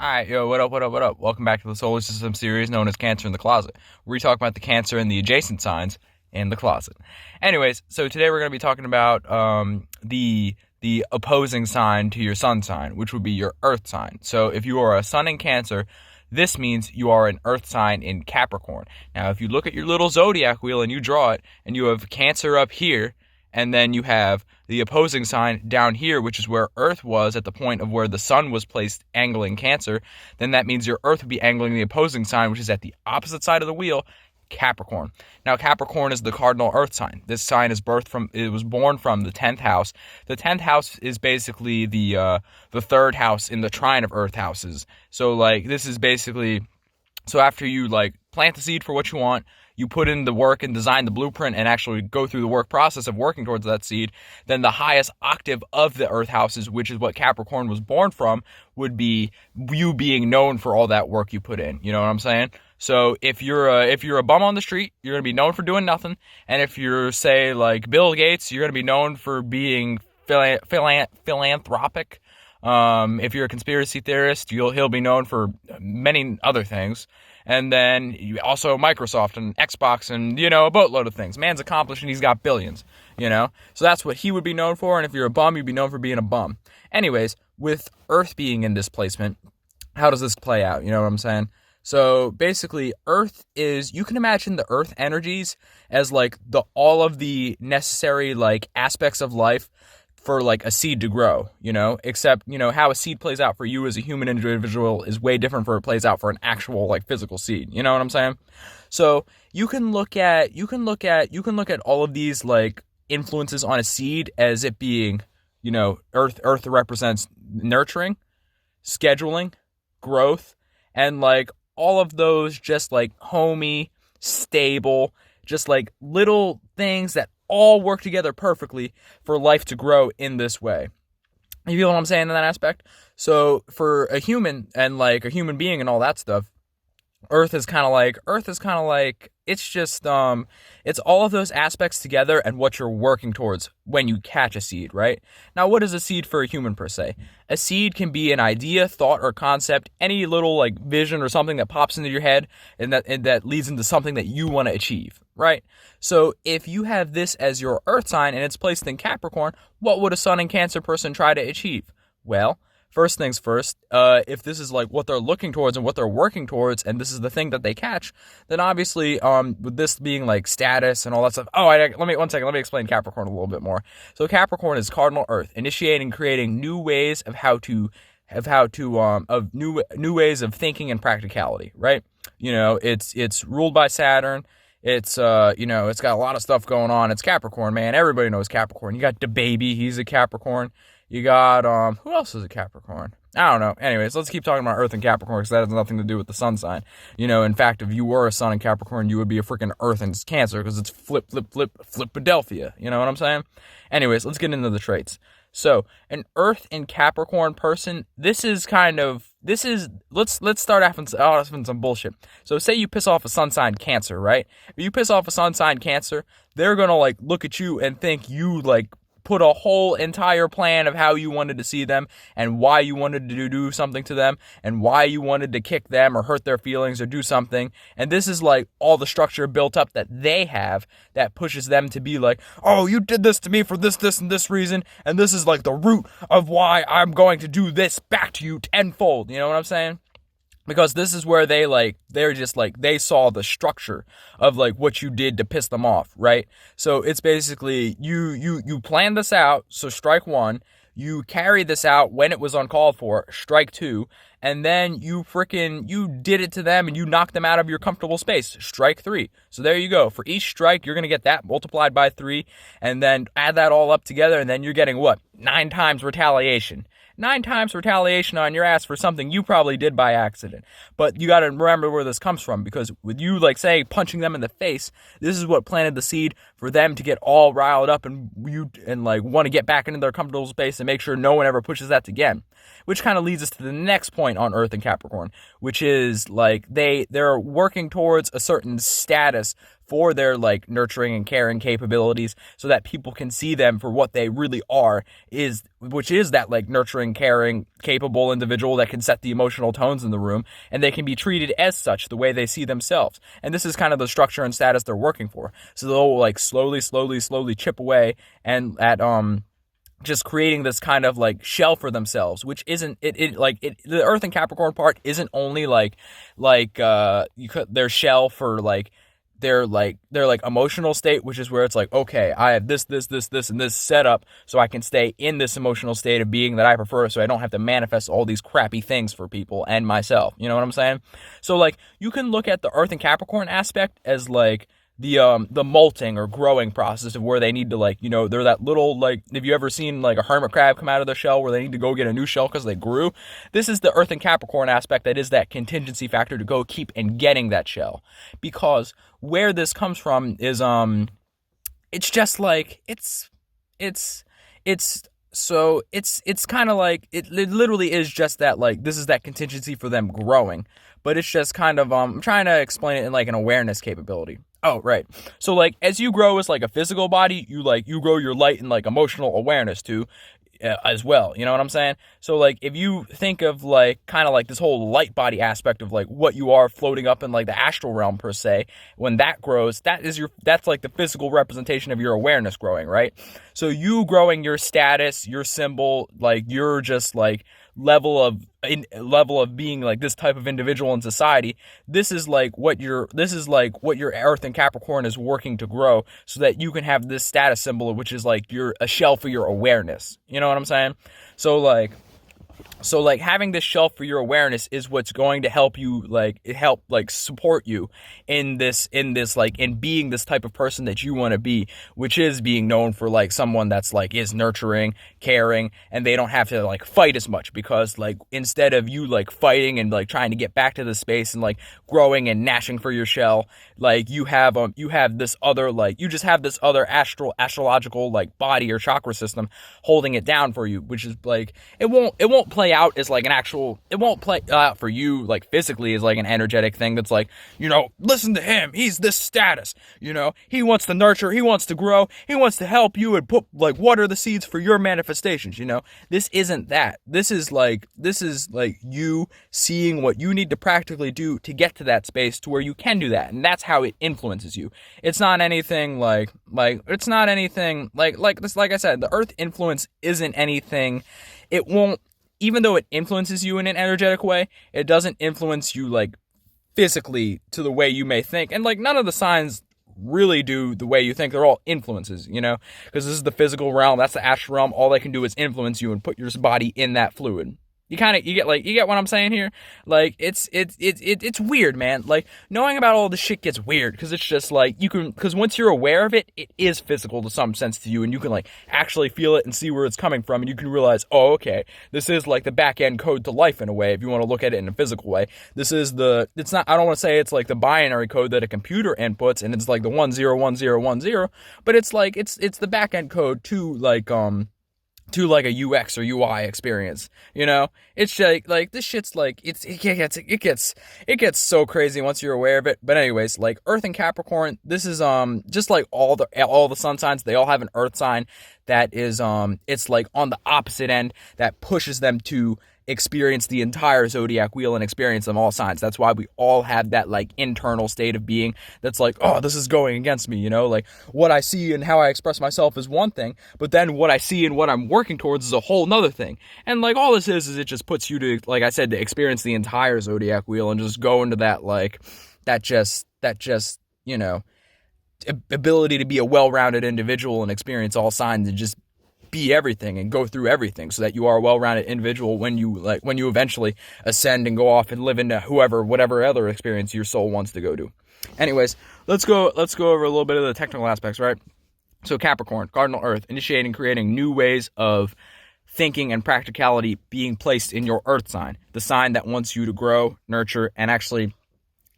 Alright, yo, what up, what up, what up? Welcome back to the solar system series known as Cancer in the Closet, where we talk about the Cancer and the adjacent signs in the closet. Anyways, so today we're going to be talking about the opposing sign to your sun sign, which would be your Earth sign. So if you are a sun in Cancer, this means you are an Earth sign in Capricorn. Now, if you look at your little zodiac wheel and you draw it, and you have Cancer up here, and then you have the opposing sign down here, which is where Earth was at the point of where the sun was placed angling Cancer, then that means your Earth would be angling the opposing sign, which is at the opposite side of the wheel, Capricorn. Now, Capricorn is the cardinal Earth sign. This sign is it was born from the 10th house. The 10th house is basically the third house in the trine of Earth houses. So, this is basically, so after you, plant the seed for what you want, you put in the work and design the blueprint and actually go through the work process of working towards that seed, then the highest octave of the Earth houses, which is what Capricorn was born from, would be you being known for all that work you put in. You know what I'm saying? So if you're a bum on the street, you're going to be known for doing nothing. And if you're, say, like Bill Gates, you're going to be known for being philanthropic. If you're a conspiracy theorist, he'll be known for many other things. And then also Microsoft and Xbox and, a boatload of things. Man's accomplished and he's got billions, So that's what he would be known for. And if you're a bum, you'd be known for being a bum. Anyways, with Earth being in displacement, how does this play out? You know what I'm saying? So basically, Earth is, you can imagine the Earth energies as all of the necessary aspects of life for a seed to grow, except, how a seed plays out for you as a human individual is way different from it plays out for an actual physical seed. You know what I'm saying? So you can look at all of these influences on a seed as it being, Earth represents nurturing, scheduling, growth, and all of those just homey, stable, just little things that all work together perfectly for life to grow in this way. You feel what I'm saying in that aspect? So for a human and a human being and all that stuff, Earth is kind of it's just it's all of those aspects together and what you're working towards when you catch a seed, right? Now, what is a seed for a human per se? A seed can be an idea, thought, or concept, any little vision or something that pops into your head and that leads into something that you want to achieve, right? So if you have this as your Earth sign and it's placed in Capricorn, what would a Sun and Cancer person try to achieve? Well, first things first, if this is what they're looking towards and what they're working towards, and this is the thing that they catch, then obviously, with this being status and all that stuff. Let me explain Capricorn a little bit more. So Capricorn is cardinal Earth, initiating, creating new ways of new ways of thinking and practicality, right? It's ruled by Saturn. It's it's got a lot of stuff going on. It's Capricorn, man. Everybody knows Capricorn. You got DaBaby, he's a Capricorn. You got, who else is a Capricorn? I don't know. Anyways, let's keep talking about Earth and Capricorn because that has nothing to do with the sun sign. In fact, if you were a sun in Capricorn, you would be a freaking Earth in Cancer because it's Philadelphia. You know what I'm saying? Anyways, let's get into the traits. So, an Earth in Capricorn person, let's start off with some bullshit. So, say you piss off a sun sign Cancer, right? If you piss off a sun sign Cancer, they're gonna look at you and think you put a whole entire plan of how you wanted to see them and why you wanted to do something to them and why you wanted to kick them or hurt their feelings or do something. And this is all the structure built up that they have that pushes them to be oh, you did this to me for this, and this reason. And this is the root of why I'm going to do this back to you tenfold. You know what I'm saying? Because this is where they they saw the structure of what you did to piss them off, right? So it's basically you planned this out, so strike one. You carried this out when it was uncalled for, strike two, and then you did it to them and you knocked them out of your comfortable space, strike three. So there you go. For each strike, you're gonna get that multiplied by 3, and then add that all up together, and then you're getting what? 9 times retaliation. 9 times retaliation on your ass for something you probably did by accident. But you got to remember where this comes from, because with you, say, punching them in the face, this is what planted the seed for them to get all riled up and want to get back into their comfortable space and make sure no one ever pushes that again. Which kind of leads us to the next point on Earth and Capricorn, which is they're working towards a certain status for their like nurturing and caring capabilities, so that people can see them for what they really are, which is that like nurturing, caring, capable individual that can set the emotional tones in the room, and they can be treated as such the way they see themselves. And this is kind of the structure and status they're working for. So they'll like slowly chip away and at just creating this kind of like shell for themselves, which isn't the Earth and Capricorn part isn't only their shell for like their emotional state, which is where it's like, okay, I have this, and this set up so I can stay in this emotional state of being that I prefer, so I don't have to manifest all these crappy things for people and myself. You know what I'm saying? So like you can look at the Earth and Capricorn aspect as like the molting or growing process of where they need to like, you know, they're that little like, have you ever seen like a hermit crab come out of their shell where they need to go get a new shell because they grew? This is the Earth and Capricorn aspect that is that contingency factor to go keep and getting that shell. Because where this comes from is it's just like it's kind of like it literally is just that like this is that contingency for them growing, but it's just kind of I'm trying to explain it in like an awareness capability. Oh, right. So like as you grow as like a physical body, you grow your light and like emotional awareness too, as well. You know what I'm saying? So like if you think of like kind of like this whole light body aspect of like what you are floating up in like the astral realm per se, when that grows, that's like the physical representation of your awareness growing, right? So you growing your status, your symbol, like you're just like level of being like this type of individual in society. This is like what your Earth and Capricorn is working to grow, so that you can have this status symbol, which is like a shell for your awareness. You know what I'm saying? So like having this shelf for your awareness is what's going to help you support you in being this type of person that you want to be, which is being known for like someone that's like is nurturing, caring, and they don't have to like fight as much, because like instead of you like fighting and like trying to get back to the space and like growing and gnashing for your shell, like you have this other like you just have this other astrological like body or chakra system holding it down for you, which is like it won't play out as like it won't play out for you like physically as like an energetic thing that's like, you know, listen to him, he's this status, you know, he wants to nurture, he wants to grow, he wants to help you and water the seeds for your manifestations. You know, this isn't that. This is like you seeing what you need to practically do to get to that space to where you can do that, and that's how it influences you. It's not anything like it's not anything like this. Like I said, the Earth influence isn't anything. It won't, even though it influences you in an energetic way, it doesn't influence you like physically to the way you may think. And like none of the signs really do the way you think. They're all influences, you know, because this is the physical realm, that's the astral realm. All they can do is influence you and put your body in that fluid. You get what I'm saying here? Like it's weird, man. Like knowing about all this shit gets weird, because it's just like because once you're aware of it, it is physical to some sense to you, and you can like actually feel it and see where it's coming from, and you can realize, oh, okay, this is like the back end code to life in a way, if you want to look at it in a physical way. It's not, I don't want to say it's like the binary code that a computer inputs and it's like the 101010, but it's like it's the back end code to like a UX or UI experience, you know? It's just like this shit's like it gets so crazy once you're aware of it. But anyways, like Earth and Capricorn, this is just like all the sun signs, they all have an Earth sign that is it's like on the opposite end that pushes them to experience the entire zodiac wheel and experience them all signs. That's why we all have that like internal state of being that's like, oh, this is going against me, you know, like what I see and how I express myself is one thing, but then what I see and what I'm working towards is a whole nother thing. And like all this is it just puts you to, like I said, to experience the entire zodiac wheel and just go into that like that just you know, ability to be a well-rounded individual and experience all signs and just be everything and go through everything, so that you are a well-rounded individual when you eventually ascend and go off and live into whatever other experience your soul wants to go to. Anyways, let's go over a little bit of the technical aspects, right? So Capricorn, cardinal Earth, initiating, creating new ways of thinking and practicality being placed in your Earth sign, the sign that wants you to grow, nurture, and actually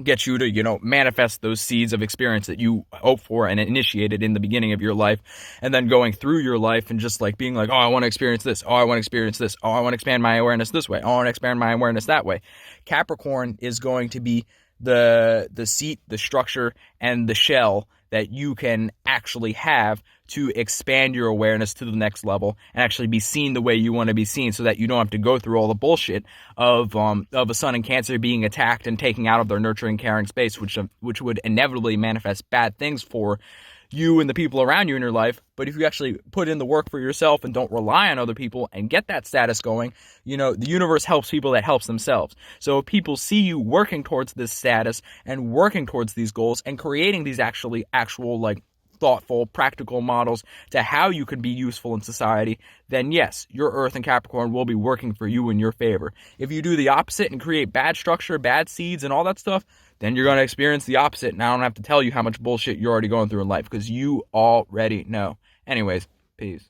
get you to, you know, manifest those seeds of experience that you hope for and initiated in the beginning of your life, and then going through your life and just like being like, oh, I want to experience this, oh, I want to experience this, oh, I want to expand my awareness this way, oh, I want to expand my awareness that way. Capricorn is going to be the seat, the structure, and the shell that you can actually have to expand your awareness to the next level and actually be seen the way you want to be seen, so that you don't have to go through all the bullshit of a sun in Cancer being attacked and taking out of their nurturing, caring space, which would inevitably manifest bad things for you and the people around you in your life. But if you actually put in the work for yourself and don't rely on other people and get that status going, the universe helps people that helps themselves. So if people see you working towards this status and working towards these goals and creating these actual like thoughtful, practical models to how you can be useful in society, then yes, your Earth and Capricorn will be working for you in your favor. If you do the opposite and create bad structure, bad seeds, and all that stuff, then you're going to experience the opposite. And I don't have to tell you how much bullshit you're already going through in life, because you already know. Anyways, peace.